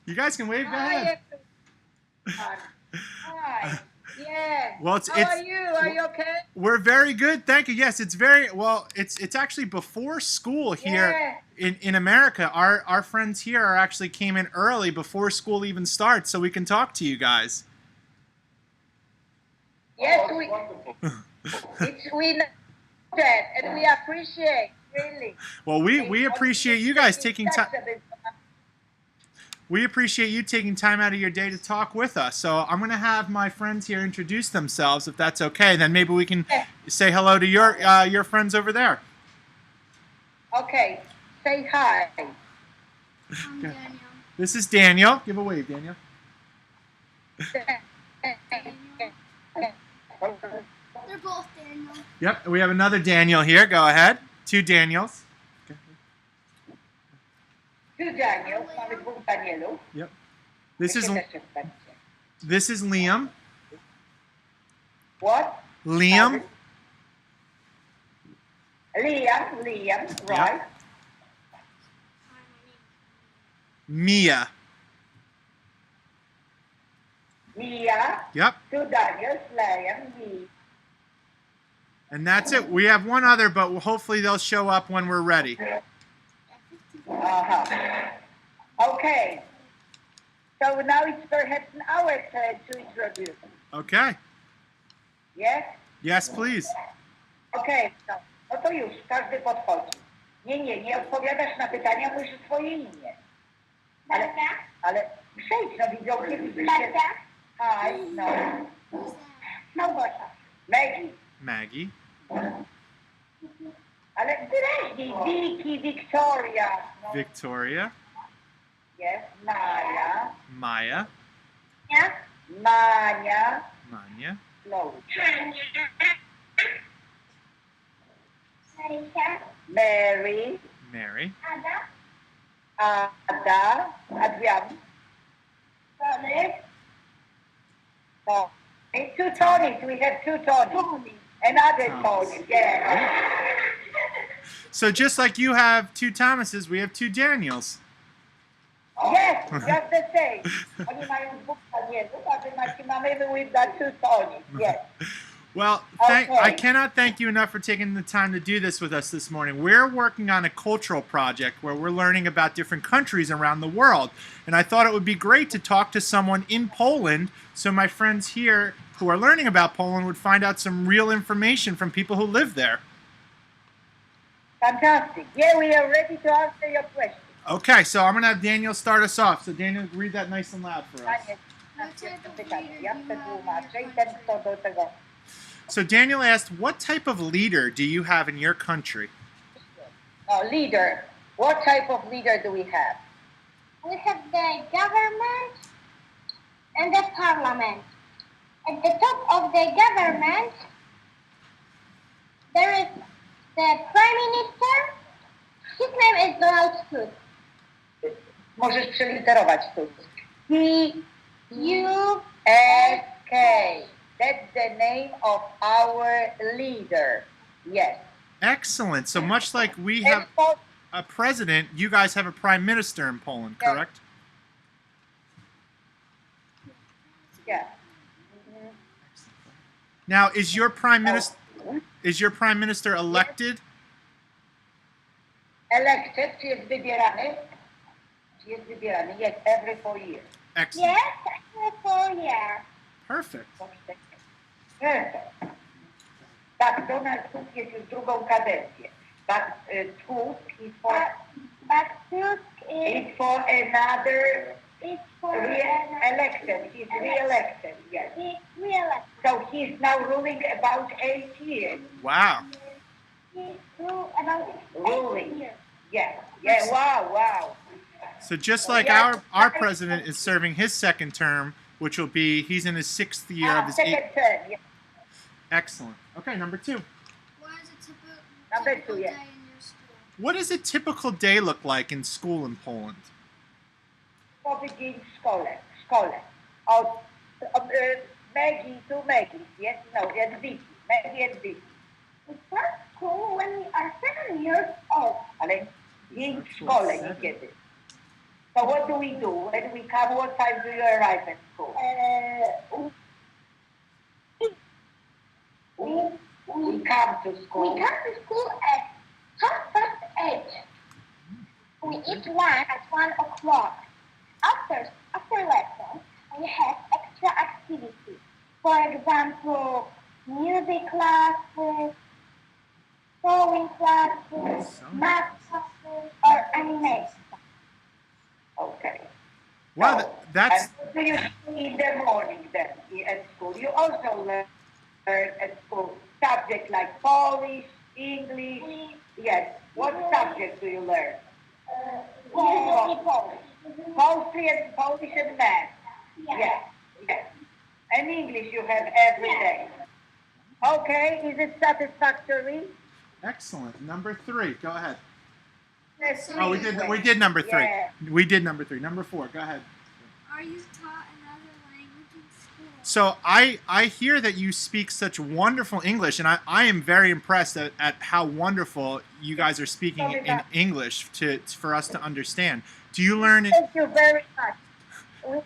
You guys can wave. Go Hi, ahead. everyone. Hi. Yeah. Well, How are you? Are you okay? we're very good, thank you. Yes, it's very well. It's actually before school here Yeah. in America. Our friends here are actually came in early before school even starts, so we can talk to you guys. Yes, we know that, and we appreciate really. Well, we appreciate you guys taking time. Such a big- We appreciate you taking time out of your day to talk with us. So I'm going to have my friends here introduce themselves, if that's okay. Then maybe we can say hello to your friends over there. Okay. Say hi. I'm Daniel. This is Daniel. Give a wave, Daniel. They're both Daniel. Yep. We have another Daniel here. Go ahead. Two Daniels. Tu Daniel, mamy dwóch Danielów. Yep. This is Jakie też jest będzie? this is Liam. What? Liam. Liam, right? Mia. Mia, Yep. two Daniels, Liam, me. And that's it. We have one other, but hopefully they'll show up when we're ready. Okay. So now it's perhaps our turn to introduce. Okay. Yes? Yes, please. Okej, no to już, każdy podchodzi. Nie odpowiadasz na pytania, musisz swoje imię. Ale przejdź, no widzą, nie Hi, no. Małgosia. Maggie. Maggie. Ale wyraźniej, Vicky, Victoria. No. Victoria. Yes, Maja. Maya. Mania. Mania. Slow. Mary. Mary. Ada. Adrian. No. Two Tonys. We have two Tonys. Another Tony. Yeah. So just like you have two Thomases, we have two Daniels. Yes, just the same. Oni mają dwóch Danielów, a we've got two Tonys. Yes. Well, I cannot thank you enough for taking the time to do this with us this morning. We're working on a cultural project where we're learning about different countries around the world. And I thought it would be great to talk to someone in Poland so my friends here who are learning about Poland would find out some real information from people who live there. Fantastic. Yeah, we are ready to answer your question. Okay, so I'm going to have Daniel start us off. So Daniel, read that nice and loud for us. Ja przetłumaczę i ten, kto do tego... So Daniel asked, what type of leader do you have in your country? Leader. What type of leader do we have? We have the government and the parliament. At the top of the government, there is the prime minister. His name is Donald Tusk. Możesz przeliterować tu. Tusk. That's the name of our leader. Yes. Excellent. So much like we have a president, you guys have a prime minister in Poland, correct? Yeah. Now, is your prime minister elected? Elected, czy jest wybierany? Czy jest wybierany? Yes, every 4 years. Excellent. Yes, every 4 years. Perfect. Perfect. Tak, Donald Tusk jest już drugą kadencję. But Tusk is for... But Tusk It's for another... is for elected. He's re-elected, yes. He's re-elected. So he's now ruling about 8 years. Wow. He's about 8 Ruling. years. Yeah. Wow. So just like our president is serving his second term, which will be, he's in his 6th year of his Second term, yeah. Excellent. Okay, number 2. What is a typical Number typical two, yeah. day in your school? What does a typical day look like in school in Poland? Powiedzieć szkole. Maggie, two Maggies, yes, no, and Vicky. Maggie and Vicky. We start school when we are 7 years old. Ale jej w szkole niekiedy. So what do we do? When we come, what time do you arrive at school? We come to school. We come to school at 8:30. We eat lunch at 1 o'clock. After lesson, we have extra activities. For example, music classes, sewing classes, math classes, or animation. Okay. Wow, So, that's and what do you do in the morning then at school? You also learn at school subjects like Polish, English. Yes. What subject do you learn? Usually Polish. Polish and math. Yes. Yes. And English you have every day. Okay. Is it satisfactory? excellent. Number 3, go ahead. Yes, Oh, we did number 3. Yeah. We did number 3. Number 4, go ahead. Are you taught another language in school? So I hear that you speak such wonderful English, and I am very impressed at how wonderful you guys are speaking in English for us to understand. Do you learn Thank you very much.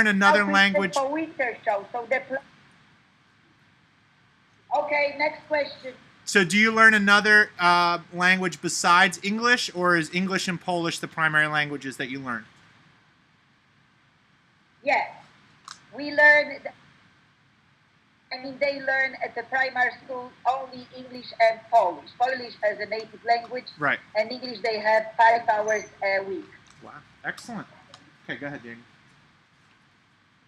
another Now we language? take a winter show, so okay, next question. So do you learn another language besides English, or is English and Polish the primary languages that you learn? Yes, we learn. They learn at the primary school only English and Polish. Polish as a native language, Right. and English they have 5 hours a week. Wow. Excellent. Okay, go ahead, Daniel.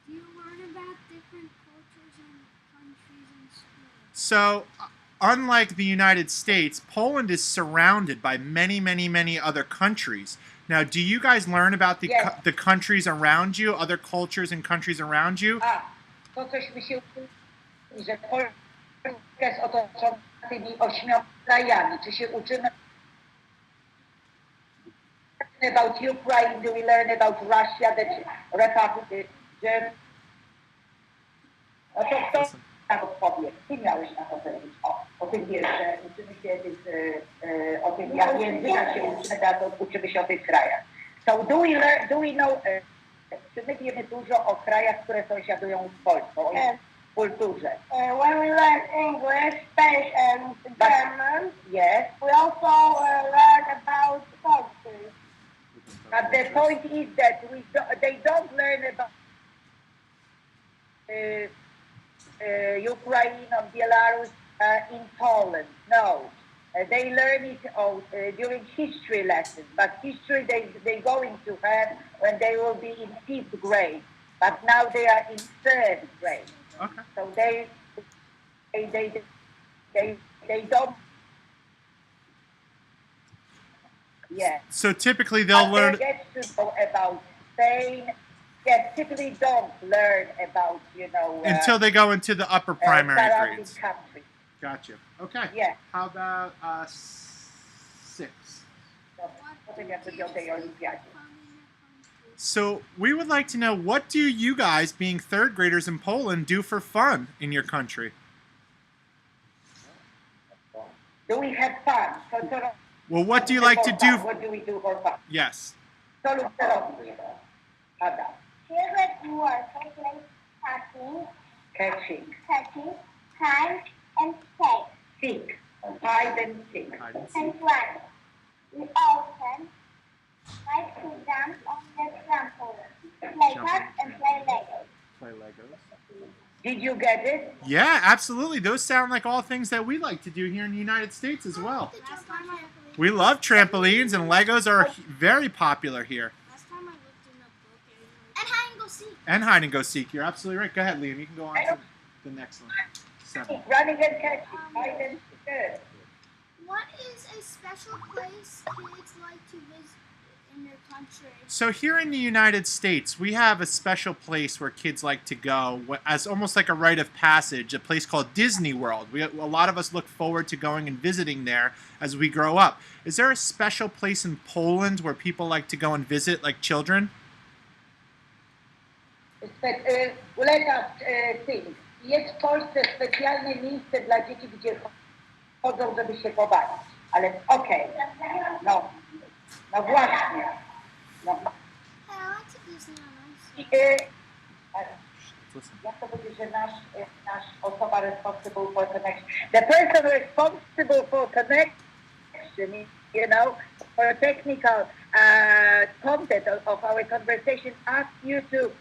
Do you learn about different cultures and countries in school? So, unlike the United States, Poland is surrounded by many, many, many other countries. Now, do you guys learn about Yes. the countries around you, other cultures and countries around you? To cośmy się uczyli, że Polska jest otoczona tymi 8 krajami. Czy się uczymy about Ukraine? Do we learn about Russia, the Republic, Germany? No to kto nam odpowie? Ty miałeś na to powiedzieć. O tym wiesz, że uczymy się o tym, jak języka się uczymy, to uczymy się o tych krajach. So do we know, czy my wiemy dużo o krajach, które sąsiadują z Polską, o ich kulturze? When we learn English, Spanish, and German, Yes. we also learn about cultures. But the point is that they don't learn about Ukraine or Belarus in Poland. No. They learn it during history lessons, but history they're going to have when they will be in 5th grade. But now they are in 3rd grade. Okay. So they don't. Yeah. So typically they'll But learn. they get to know about Spain. Yes, typically don't learn about, Until they go into the upper primary surrounding grades. countries. Gotcha. Okay. Yeah. How about 6? So, potem jak będzie o tej olimpiadzie. So we would like to know, what do you guys, being 3rd graders in Poland, do for fun in your country? Do we have fun? Well, what do you like to do? What do we do for fun? Yes. Co lubię robić? Ada. Favorite words like Catching. hide, and seek, Seek. Hide and seek. and run. We often like to jump on the trampoline, play cards, and play Legos. Play Legos. Did you get it? Yeah, absolutely. Those sound like all things that we like to do here in the United States as well. Last time I We love trampolines, and Legos are very popular here. looked in a book and hide and go seek. And hide and go seek. You're absolutely right. Go ahead, Liam. You can go on to the next one. 7. Running and catching. Hide and seek. Good. What is a special place kids like to visit in your country? So here in the United States, we have a special place where kids like to go as almost like a rite of passage, a place called Disney World. A lot of us look forward to going and visiting there as we grow up. Is there a special place in Poland where people like to go and visit, like children? Let us think. Jest w Polsce specjalne miejsce dla dzieci, gdzie chodzą, żeby się pobawić. Ale okej. No właśnie. No. Hey, I went to Disneyland. Listen. Jak to będzie, że nasz osoba responsible for connection? The person responsible for connection, you know, for technical content of our conversation, ask you to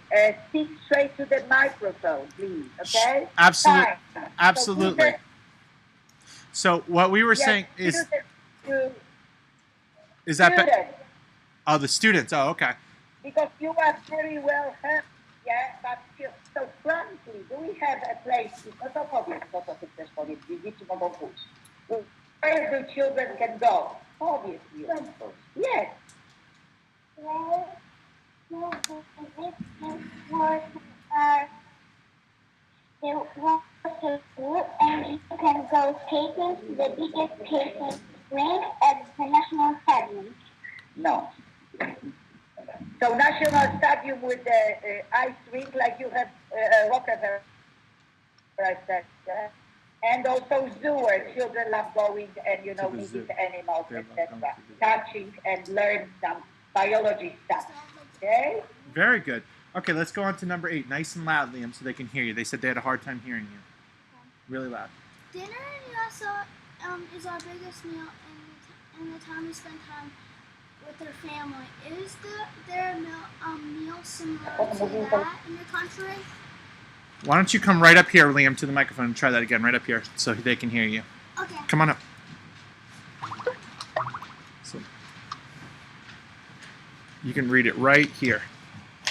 speak straight to the microphone, please, okay? Absolutely. Fine. Absolutely. So what we were saying is that students, oh, the students. Oh, okay. because you are very well helped, yeah, but still, so frankly, do we have a place, no to powiedz, co to ty chcesz powiedzieć, dzieci mogą pójść. Where do children can go? Powiedz mi. Yes. Well, no, they want to do, and you can go skating to the biggest skating rink at the National Stadium. No. So National Stadium with the ice rink like you have Rockefeller Center, and also zoo where children love going and, you know, meeting animals, etc. Touching and learn some biology stuff. Okay? Very good. Okay, let's go on to number 8. Nice and loud, Liam, so they can hear you. They said they had a hard time hearing you. Really loud. Dinner in USA is our biggest meal, and the time we spend time with their family. Is there a meal similar to that in your country? Why don't you come right up here, Liam, to the microphone and try that again, right up here, so they can hear you. Okay. Come on up. So you can read it right here.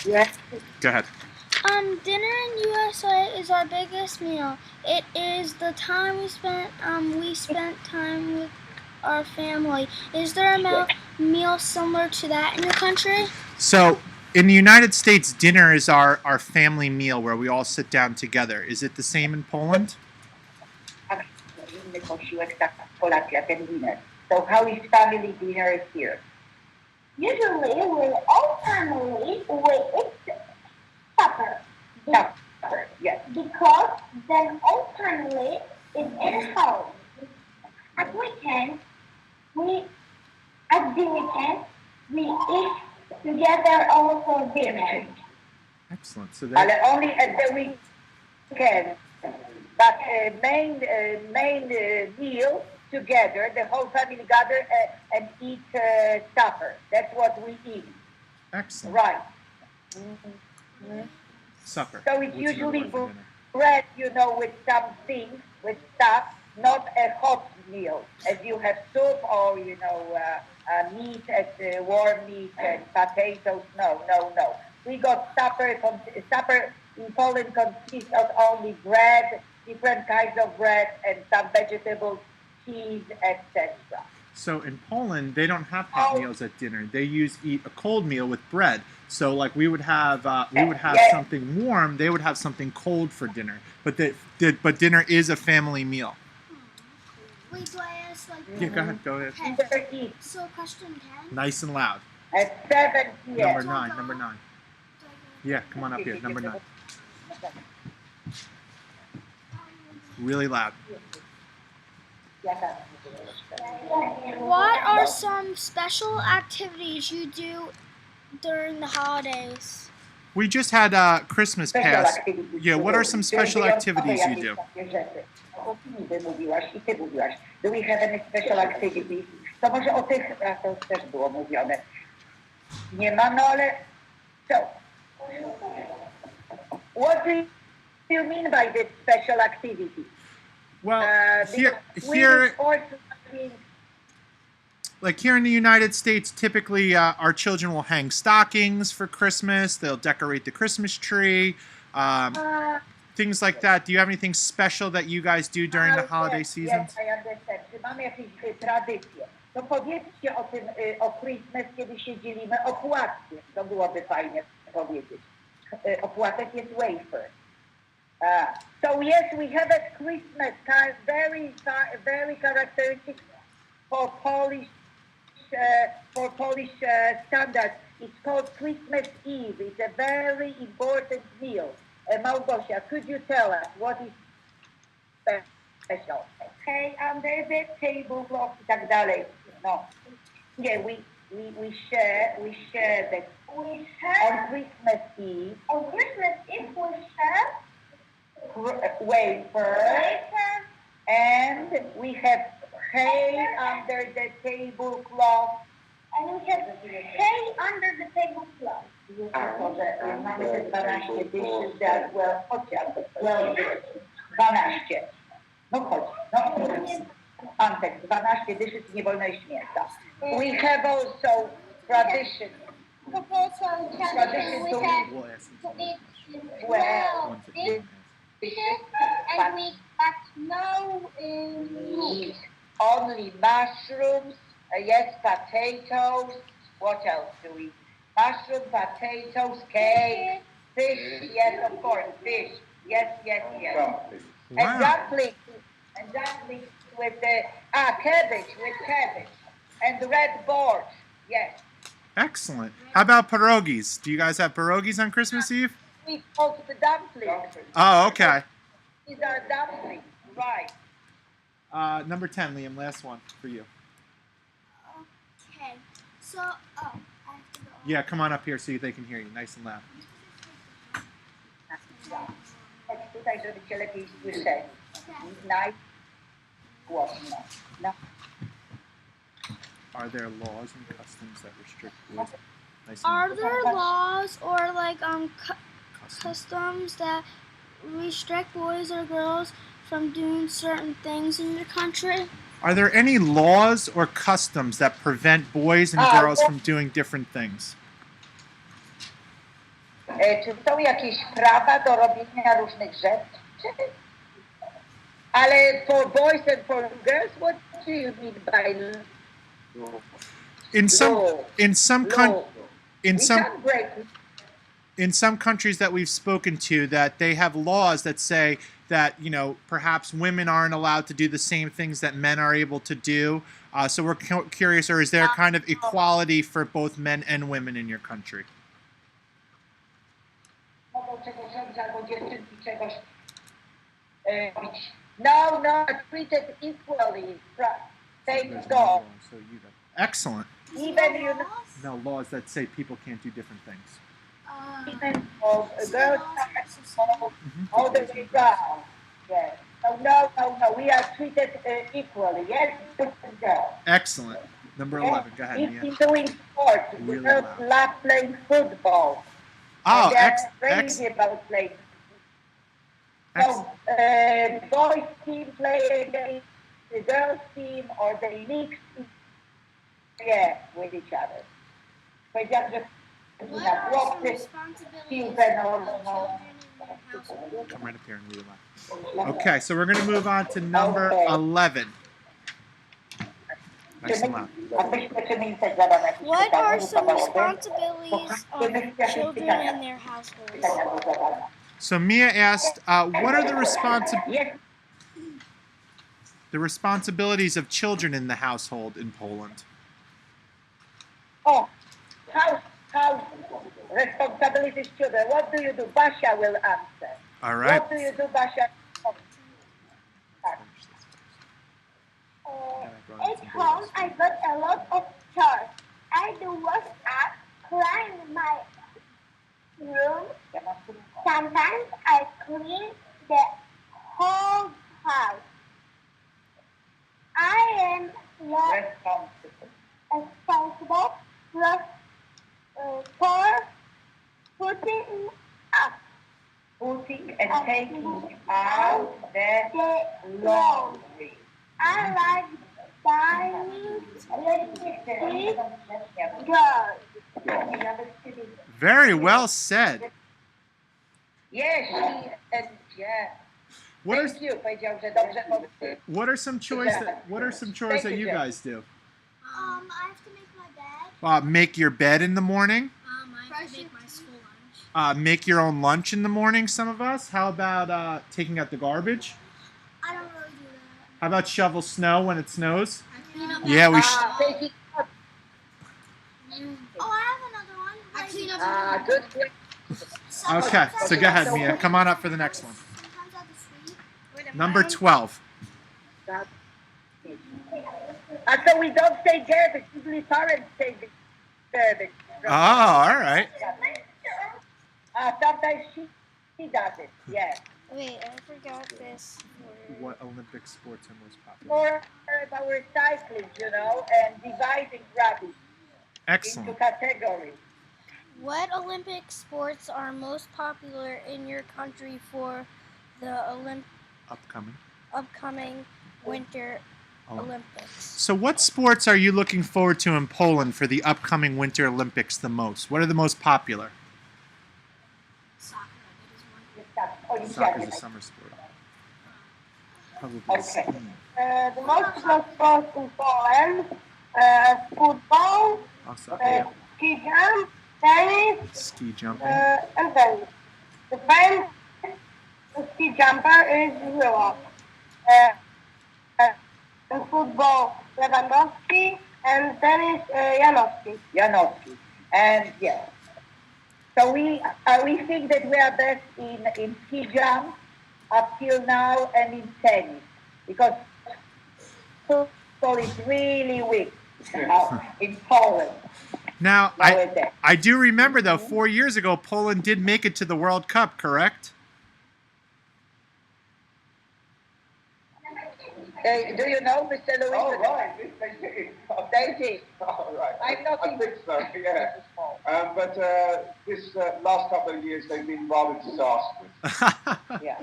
Yes. Go ahead. Dinner in USA is our biggest meal. It is the time we spent time with our family. Is there a meal similar to that in your country? So, in the United States, dinner is our family meal where we all sit down together. Is it the same in Poland? So how is family dinner here? Usually, with all families, it's supper. Supper, yes. Because then all family is in home. At the weekend, we eat together also dinner. Excellent. So Ale only at the weekend. But main meal together, the whole family gather and eat supper. That's what we eat. excellent. Right. Mm-hmm. Supper. So it's What's another usually word for dinner? bread, you know, with something, with stuff, not a hot meal. As you have soup or, you know, meat, warm meat and potatoes. No. We got supper. Supper in Poland consists of only bread, different kinds of bread, and some vegetables, cheese, etc. So in Poland, they don't have hot meals at dinner. They eat a cold meal with bread. So like we would have something warm. They would have something cold for dinner. But dinner is a family meal. Wait, do I ask like? Yeah, go ahead. Go ahead. Okay. So question 10. Nice and loud. At 7 p.m. Number 9. Yeah, come on up here. Number 9. Really loud. What are some special activities you do during the holidays? We just had Christmas pass. Yeah, what are some special activities you do? Do we have any special activities? To może o tych, to już też było mówione. Nie ma, no ale... So, what do you mean by this special activity? Well, here, like here in the United States, typically our children will hang stockings for Christmas. They'll decorate the Christmas tree, things like that. Do you have anything special that you guys do during the holiday seasons? Yes, I understand. Czy mamy jakieś tradycje? To powiedzcie o tym, o Christmas, kiedy się dzielimy opłatkiem. To byłoby fajnie powiedzieć. Opłatek jest wafer. So yes, we have a Christmas card, very characteristic for Polish standards. It's called Christmas Eve. It's a very important meal. Małgosia, could you tell us what is special? Okay, there's a tablecloth i tak dalej. No. Yeah, we we share the We share on Christmas Eve on Christmas Eve. We share wafer, later, and we have hay under the tablecloth. and we have hay under the tablecloth. A to, że mamy te 12 dishes that well, chodźcie, well, 12. No chodź, no. Antek, 12 dishes, nie wolno jeść mięsa. We have also tradition. But also tradition we have We'll ask to them. eat Well, dishes, and we got no meat. Only mushrooms, yes, potatoes. What else do we? Mushroom, potatoes, cake, fish. Yes, of course, fish. Yes. And Wow. dumplings with the cabbage and the red board. Yes, Excellent. How about pierogies? Do you guys have pierogies on Christmas Eve? we call the dumplings. Oh, okay. These are dumplings, right? Number 10, Liam. Last one for you. Okay. So, I have to go. Yeah, come on up here so they can hear you nice and loud. Chodź tutaj, żeby cię lepiej słyszeli. Głośno. No. Are there laws and customs that restrict boys? Nice Are and there laws or like customs. customs that restrict boys or girls from doing certain things in your country? Are there any laws or customs that prevent boys and girls from doing different things? Czy są jakieś prawa do robienia różnych rzeczy? Ale for boys and for girls, what do you mean by In some law? in some Law. in We some can't break in some countries that we've spoken to, that they have laws that say that, you know, perhaps women aren't allowed to do the same things that men are able to do. So we're curious, or is there kind of equality for both men and women in your country? mogą czegoś robić albo dziewczynki czegoś robić. No, treated equally. Thank God. So you don't. Excellent. Even you know, No laws that say people can't do different things. even girls all the way down. Yes. No. We are treated equally. Yes, boys and girls. Excellent. Number 11. Go ahead, If Mia. you're doing sports, Really girls loud. love playing football. Oh, And they're crazy about playing. So, boys team play against the girls team, or they mix, with each other. Powiedziałam, że What na are some chłopcy responsibilities piłkę of nożną. children in your household? Come right up here and read it loud. Okay, so we're going to move on to number Okay. 11. Nice and loud. What are some responsibilities of children in their households? So Mia asked, what are the Yes, responsibilities of children in the household in Poland? how responsibilities children. What do you do? Basia will answer. All right. What do you do, Basia? At home, I got a lot of chores. I do wash up, clean my room. Sometimes I clean the whole house. I am not responsible for putting up Putting and taking out the the laundry. I like buying lipstick girls. Very well said. Yes, and yeah. What are Thank you, powiedział, że dobrze powiedział. what are some chores that you guys do? I have to make my bed. Make your bed in the morning. I have to make my school lunch. Make your own lunch in the morning. Some of us. How about taking out the garbage? I don't really do that. How about shovel snow when it snows? I clean up. Yeah, we should. Taking out. Oh, I have another one. I clean up. Good. Okay, so go ahead, Mia. Come on up for the next one. Sometimes I have to sleep. Number 12. And so we don't say garbage, usually parents say service. Oh, all right. Sometimes she does it, yeah. Wait, I forgot this word. What Olympic sports are most popular? More about recycling, and dividing rubbish into Excellent. categories. What Olympic sports are most popular in your country for the upcoming Winter Olympics? So what sports are you looking forward to in Poland for the upcoming Winter Olympics the most? What are the most popular? Soccer is a summer sport. Probably Okay. skiing. The most loved sports in Poland, football, Also, ski jump, tennis, ski jumping. and tennis. The famous ski jumper is Europe. And football, Lewandowski, and tennis, Janowski. Janowski. And yes. So we think that we are best in ski jump up till now and in tennis because football is really weak in Poland. Now, nowadays. I do remember, though, 4 years ago, Poland did make it to the World Cup, correct? Do you know, Mr. Louis? Oh, right. They did. Oh, right. I'm not I think so, yeah. But this last couple of years, they've been rather disastrous. Yeah.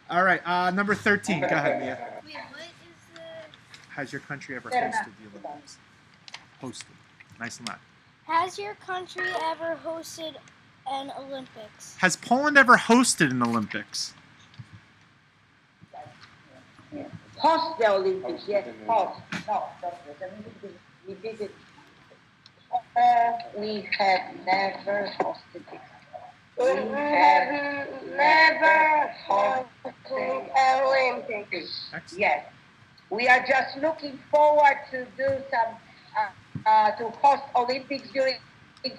All right, number 13. Go ahead, Mia. Wait, what is the... Has your country ever hosted the Olympics? Hosted. Nice and loud. Has your country ever hosted an Olympics? Has Poland ever hosted an Olympics? Host the Olympics, yes, host. No, we did it. We have never hosted it. We have never hosted Olympics. Excellent. Yes. We are just looking forward to do some, to host Olympics during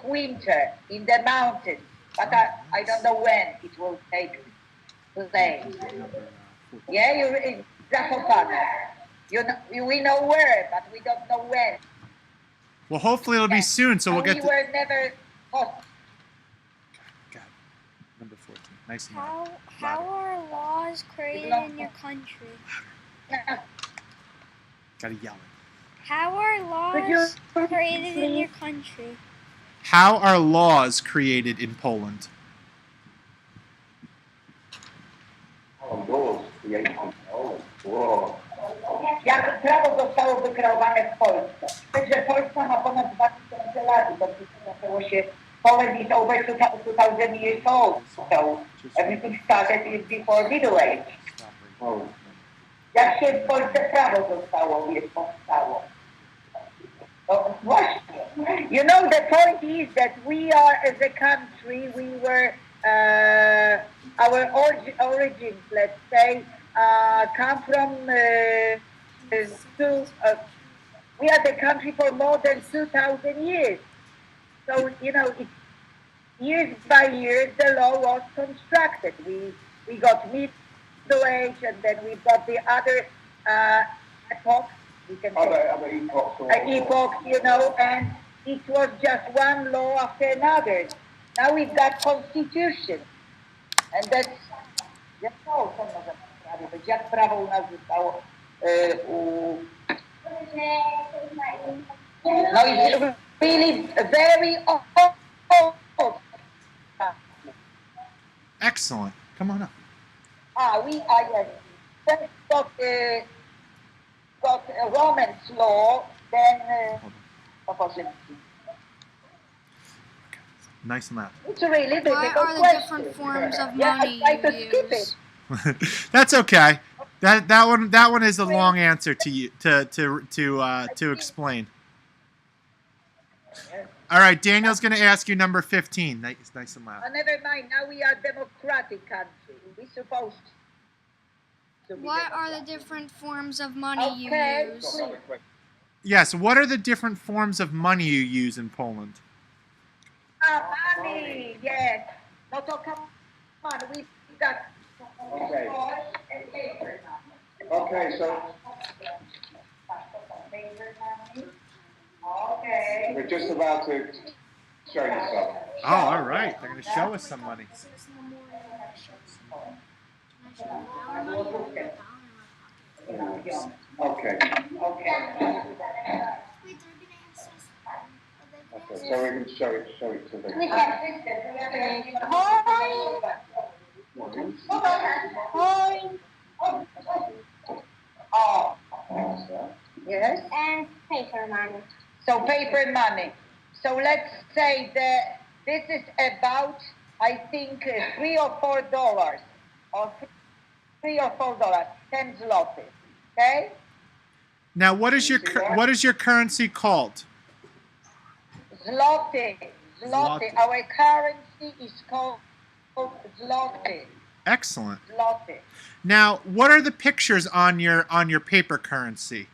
winter in the mountains. But I don't know when it will take place. Yeah, Zakopane. We know where, but we don't know when. Well, hopefully it'll be soon, so we'll we get to... were never hosted. God. Number 14. Nice and loud. How are laws created in your country? Gotta yell it. How are laws created in your country? How are laws created in Poland? Laws created in Poland. Whoa. Jak prawo zostało wykreowane w Polsce? Także Polska ma ponad 2000 lat i to zaczęło się. Poland is over 2000 years old, so everything started before Middle Age. Jak się w Polsce prawo powstało? No właśnie. You know, the point is that we are, as a country, we were, our origins, let's say, come from we are the country for more than 2,000 years. So, years by years, the law was constructed. We got Middle Age, and then we've got the other epochs. We can say Other epochs, and it was just one law after another. Now we've got constitution, and that's all. Jak prawo u nas zostało no, it's really very old. Excellent. Come on up. We are, yes. Then got a Romance law, then Nice and loud. it's a really difficult What are the question. different forms of Yeah, money I tried to you skip use? it. That's okay. That one is a long answer to you to explain. All right, Daniel's going to ask you number 15. Nice and loud. Never mind. Now we are a democratic country. We're supposed to be What are the democratic. different forms of money Okay, you use? please. Yes, what are the different forms of money you use in Poland? Money, yes. No, so come on. We've got Okay. and paper money. Okay, so Paper money. Okay. We're just about to show you some. Oh, all right. They're going to show us some money. Okay. Okay, so we can show it to them. We have coin, Oh, yes. and paper money. So paper money. So let's say that this is about, I think, $3 or $4, or $3 or $4, 10 zloty. Okay? Now, what is your currency called? Zloty. Zloty. Our currency is called zloty. Excellent. Zloty. Now, what are the pictures on your paper currency?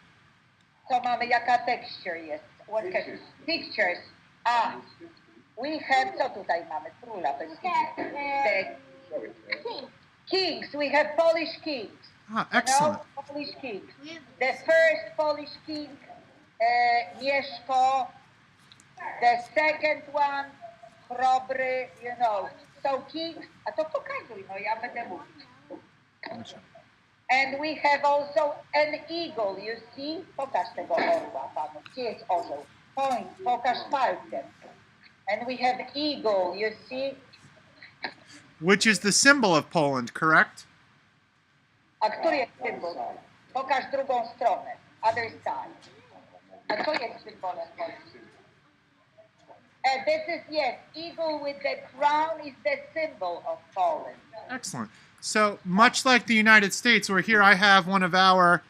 So mamy jaka texture jest? What Pictures. Pictures. We have, co tutaj mamy? Króla, to jest the kings. We have Polish kings. Ah, excellent. No, Polish kings. The first Polish king, Mieszko. The second one, Chrobry, you know. So kings, a to pokazuj, no ja będę mówić. And we have also an eagle, you see? Pokaż tego orła, panu. Gdzie jest orzeł? Point, pokaż palcem. And we have eagle, you see? Which is the symbol of Poland, correct? A który jest symbol? Pokaż drugą stronę. Other side. A co jest symbolem Polski? This is, yes, eagle with the crown is the symbol of Poland. Excellent. So, much like the United States, where here I have one of our...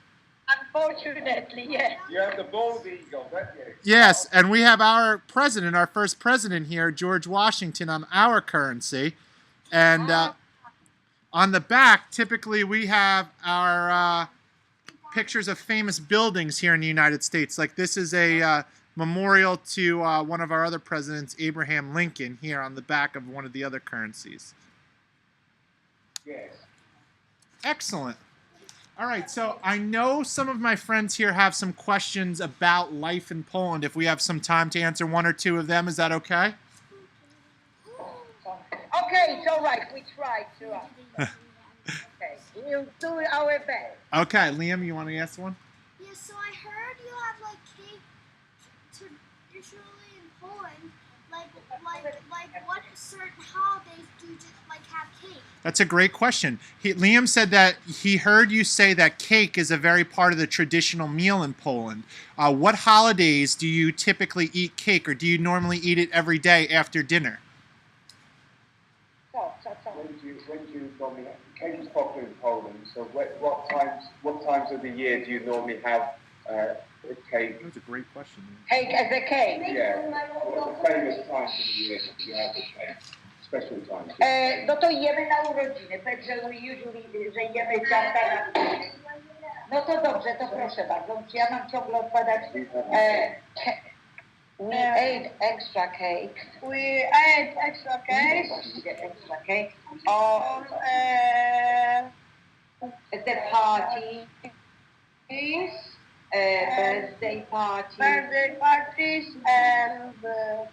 Unfortunately, yes. You have the bald eagle, don't you? Yes, and we have our president, our first president here, George Washington, on our currency. And on the back, typically we have our pictures of famous buildings here in the United States. Like this is a memorial to one of our other presidents, Abraham Lincoln, here on the back of one of the other currencies. Yes. Excellent. All right, so I know some of my friends here have some questions about life in Poland. If we have some time to answer one or two of them, is that okay? Okay, it's all right. We try to. Okay, we'll do our best. Okay, Liam, you want to ask one? Yeah, so I heard you have like cake traditionally in Poland. Like what certain holidays do you just like have cake? That's a great question. Liam said that he heard you say that cake is a very part of the traditional meal in Poland. What holidays do you typically eat cake, or do you normally eat it every day after dinner? When do you normally cake is popular in Poland? So what times of the year do you normally have a cake? That's a great question. Cake as a cake. Yeah. What the famous times of the year that you have the cake? Special times. No to jemy na urodziny. Także we usually, że jemy ciasta. No to dobrze, to proszę bardzo. Ja mam ciągle odpadać. We ate extra cakes. We ate extra cake. Extra cake. Or the party. Birthday parties. Birthday parties and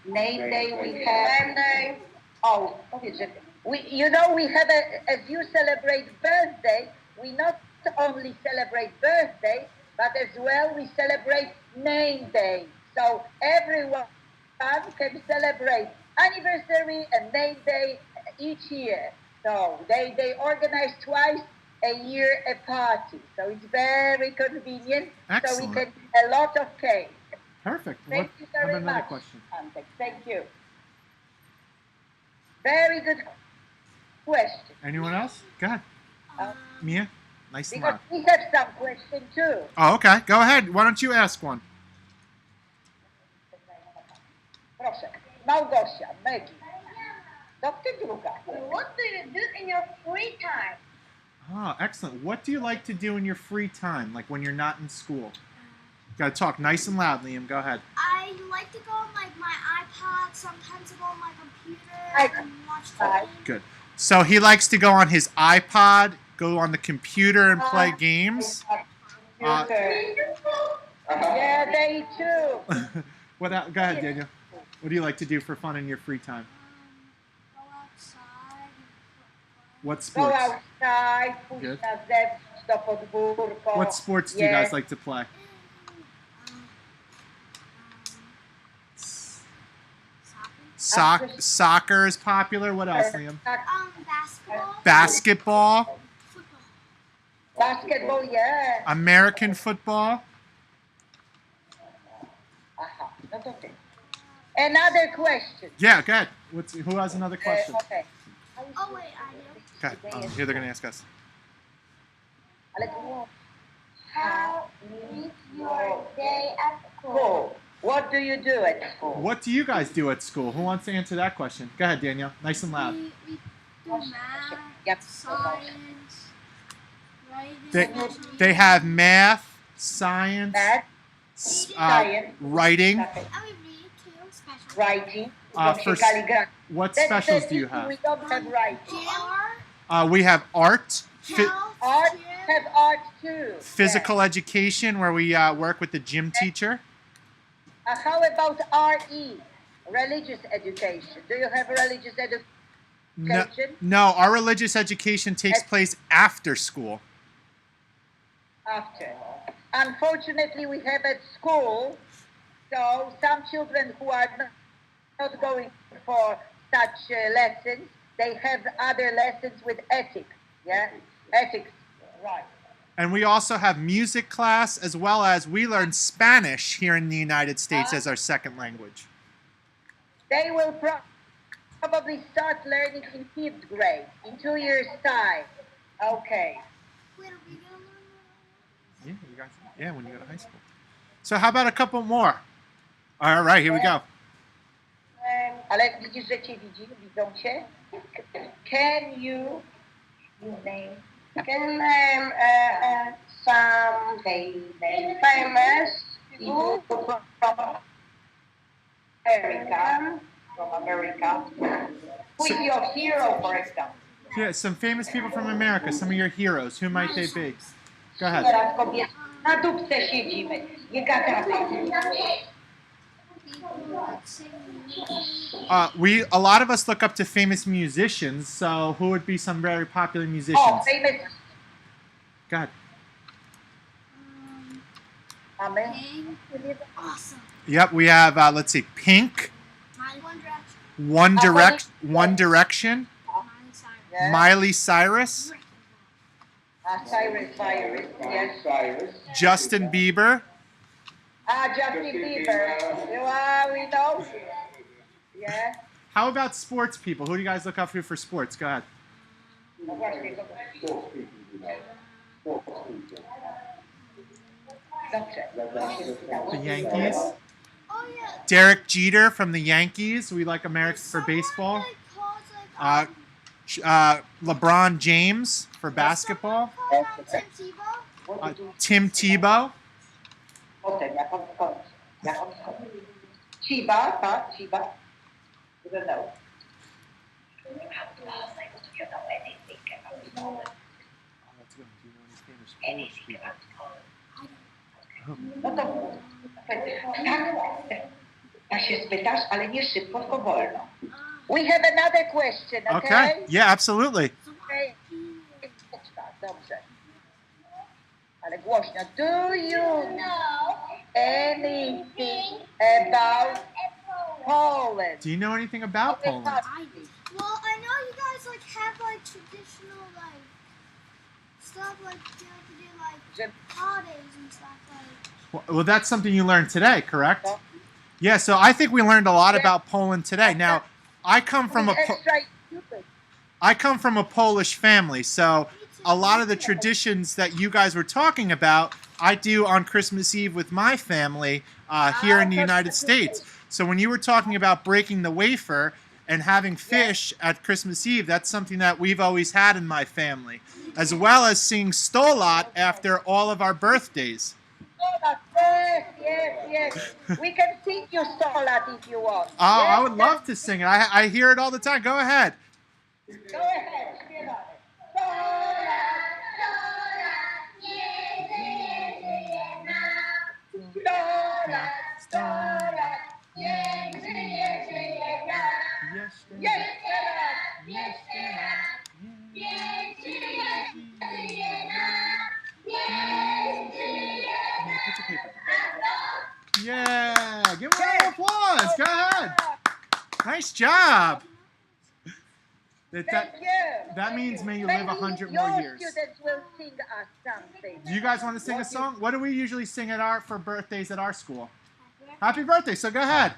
Name day we have. name day. Oh, powiedz, że we have as you celebrate birthday, we not only celebrate birthday, but as well we celebrate name day. So everyone can celebrate anniversary and name day each year. So they organize twice a year a party. So it's very convenient. Excellent. So we can a lot of cake. Perfect. Thank you How very about another much. question? Thank you. Very good question. Anyone else? Go ahead. Mia? Nice and Because loud. we have some question too. Oh, okay. Go ahead. Why don't you ask one? Proszę. Małgosia, Megi. To ty druga. What do you do in your free time? Oh, excellent. What do you like to do in your free time, like when you're not in school? Gotta talk nice and loud, Liam. Go ahead. I like to go on like my iPod. Sometimes I go on my computer iPod. and watch TV. Good. So he likes to go on his iPod, go on the computer and play games. Yeah, they too. What? Go ahead, Daniel. What do you like to do for fun in your free time? Go outside. What Go sports? outside, pójść Good. na zewnątrz, do podwórko. What sports do you guys like to play? Soccer is popular. What else, Liam? Basketball. Basketball, Football. Basketball, yeah. American football. Aha, no to ty. Another question. Yeah, go ahead. Who has another question? Okay. Oh wait, I do. Okay. Here they're gonna ask us. Ale to było. How is your day at school? Cool. What do you do at school? What do you guys do at school? Who wants to answer that question? Go ahead, Danielle. Nice and loud. We do math, Yep. science, writing. They have math, science, Math, science, writing. okay. And we read too, special. Writing. For calligraphy. What That's specials the do you issue, have? We don't have writing. We have art, Health, Art, gym. have art too. physical education, where we work with the gym teacher. How about RE? Religious education. Do you have religious education? No, our religious education takes place after school. After. Unfortunately, we have at school, so some children who are not going for such lessons, they have other lessons with ethics. Yeah? Ethics. Right. And we also have music class, as well as we learn Spanish here in the United States as our second language. They will probably start learning in 5th grade, in 2 years' time. Okay. Wait, are we gonna learn Yeah, you guys. Yeah, when you go to high school. So how about a couple more? All right, here we go. Ale widzisz, że cię widzą cię? Can you name? Can name some famous People from America. From America. Who is your hero, for example? Yeah, some famous people from America, some of your heroes. Who might they be? Go ahead. Teraz kobiety na dupce siedzimy. Nie gadamy. A lot of us look up to famous musicians. So who would be some very popular Oh, musicians? famous. Go ahead. Amen. Pink. Awesome. Yep, we have. Let's see, Pink, One Direction. One Direction, Miley Cyrus. Yeah. Miley Cyrus, Cyrus, yes. Cyrus. Justin Bieber. Justin Bieber. We know. Yeah. How about sports people? Who do you guys look up to for sports? Go ahead. No właśnie, to Sports people, you know. Sports people. dobrze. The Yankees. Oh yeah. Derek Jeter from the Yankees. We like America for baseball. LeBron James for basketball. Tim Tebow. Potem, jak on skończy. Chiba, tak? Chiba. You don't know. No to tak, ja się spytasz, ale nie szybko, tylko wolno. We have another question, okay? Okay. Yeah, absolutely. Okay. Dobrze. Ale głośno. Do you know anything about Poland? Do you know anything about Poland? Well, I know you guys like have like traditional like stuff like you have to do like holidays and stuff like. Well, that's something you learned today, correct? Yeah. So I think we learned a lot about Poland today. Now, I come from a Polish family, so a lot of the traditions that you guys were talking about, I do on Christmas Eve with my family here in the United States. So when you were talking about breaking the wafer and having fish at Christmas Eve, that's something that we've always had in my family, as well as singing Stolat after all of our birthdays. Yes. We can sing you Stolat if you want. Oh, Yes, I would love to sing it. I hear it all the time. Go ahead. Go ahead, śpiewamy. Stolat, 100 lat, Yeah, give him a round of applause. Go ahead. Nice job. Thank you. That means may you live 100 more Your years. students will sing us something. Do you guys want to sing a song? What do we usually sing for birthdays at our school? Happy birthday. So go ahead.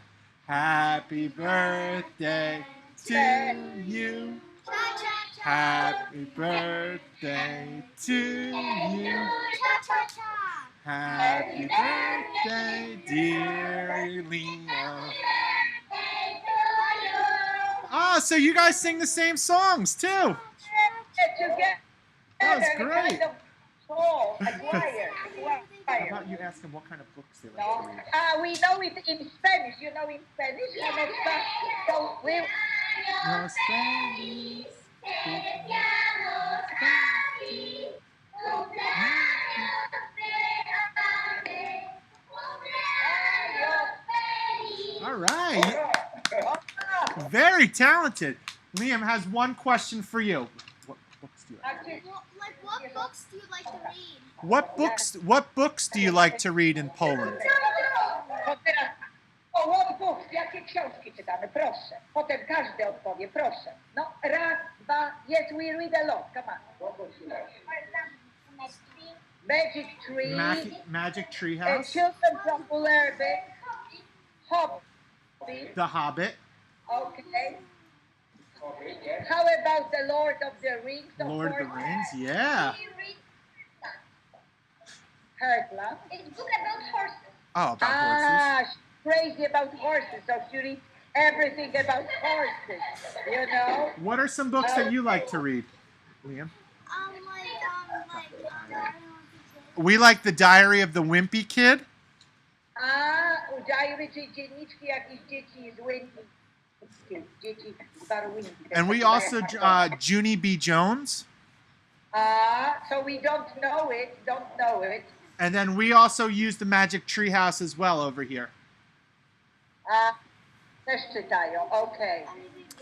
Happy birthday to you. Happy birthday to you. Happy birthday, dear Lena. Ah, so you guys sing the same songs too. Together, That was a great. kind of soul, a choir. How about you ask them what kind of books they like No? to read? We know it in Spanish. You know in Spanish? So we... Los Spanish. All right. Very talented. Liam has one question for you. What books do you like? What books do you like to read? What books do you like to read in Poland? What books? Jakie książki czytamy? Proszę. Potem każdy odpowie. Proszę. No, raz, dwa. Yes, we read a lot. Come on. Magic Tree. Magic Treehouse. Children from Bullerbyn. Hobbit. The Hobbit. Okay. How about the Lord of the Rings? Lord of the Rings. Yeah. Herzland. It's a book about horses. Oh, about horses. She's crazy about horses, so she reads everything about horses. You know? What are some books that you like to read, Liam? We like The Diary of the Wimpy Kid. Diary dzienniczki jakichś dzieci z Winki. Dzieci z Darwinki. And we also Junie B. Jones. So we don't know it. And then we also use the Magic Treehouse as well over here. Też czytają, okej.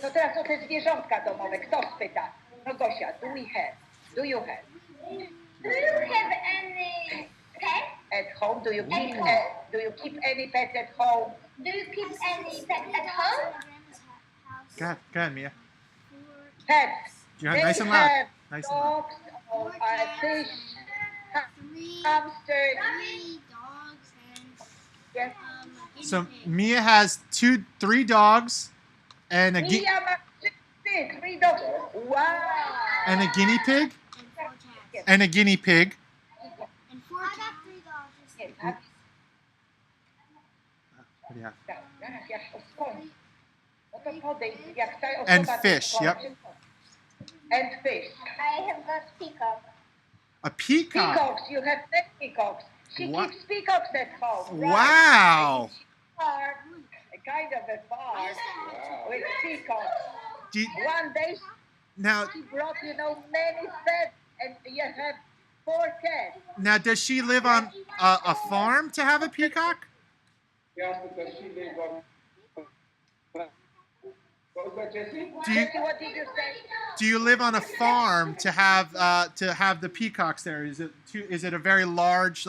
No teraz o te zwierzątka domowe. Kto spyta? No Gosia, do you have? Do you have any pet? At home? Do you keep any pet at home? Do you keep any pet at home? Go ahead, Mia. Pets. Yeah, nice and loud. Have Nice and loud. dogs, fish, Three hamster. dogs and Yes. So Mia has 3 dogs and a Mia must 3 dogs. Wow. and a guinea pig and 4 cats. and a guinea pig. And 4 cats. I got 3 dogs. Yes, What do you have? zaraz, ja się skończę. No to podejdź, jak ta osoba And to fish, skończy. yep. And fish. I have got peacock. A peacock. Peacocks, you have 10 peacocks. She What? keeps peacocks at home. Right? Wow. Farm, a kind of a farm with peacocks. Do you- One day now, she brought, many pets, and you have 4 cats. does she live on a farm to have a peacock? He asked her, does she live on... What was that, Jesse? Do you Jesse, what did you say? do you live on a farm to have the peacocks there? Is it a very large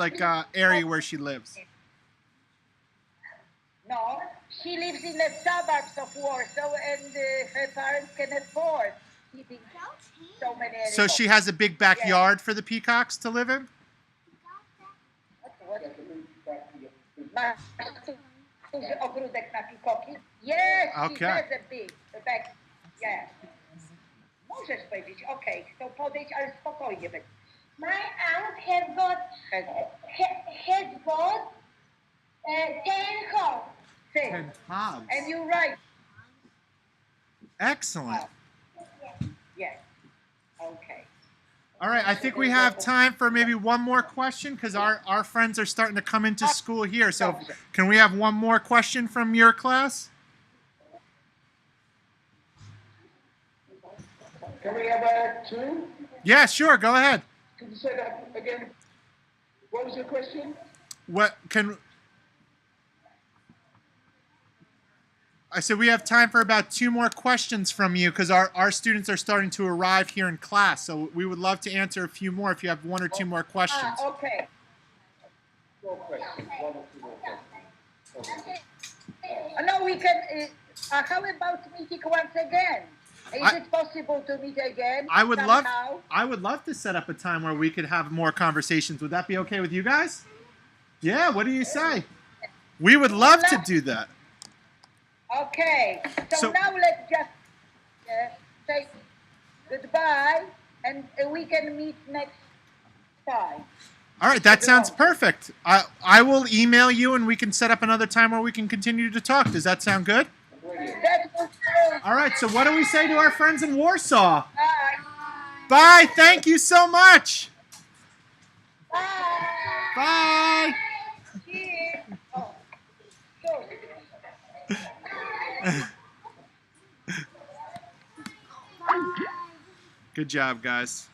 area where she lives? No, she lives in the suburbs of Warsaw, and her parents can afford keeping so many animals. So she has a big backyard for the peacocks to live in? Masz duży ogródek na pikoki? Yes, Okay. she has a big back. Yeah. Możesz powiedzieć, okej, to podejdź, ale spokojnie będzie. My aunt has got 10 homes. 10. Hogs. And you're right. Excellent. Yes. Okay. All right, I think we have time for maybe one more question because our friends are starting to come into school here. So can we have one more question from your class? Can we have 2? Yeah, sure. Go ahead. Can you say that again? What was your question? What can I said we have time for about 2 more questions from you because our students are starting to arrive here in class. So we would love to answer a few more if you have 1 or 2 more questions. Okay. More questions. 1 or 2 more questions. No, we can. How about meeting once again? Is it possible to meet again? I would somehow? love to set up a time where we could have more conversations. Would that be okay with you guys? Yeah, what do you say? We would love to do that. Okay. So So- now let's just say goodbye, and we can meet next time. All right, that sounds perfect. I will email you and we can set up another time where we can continue to talk. Does that sound good? That was good. All right, so what do we say to our friends in Warsaw? Bye. Bye, thank you so much. Bye. Bye. Cheers. Oh, so. Good job, guys.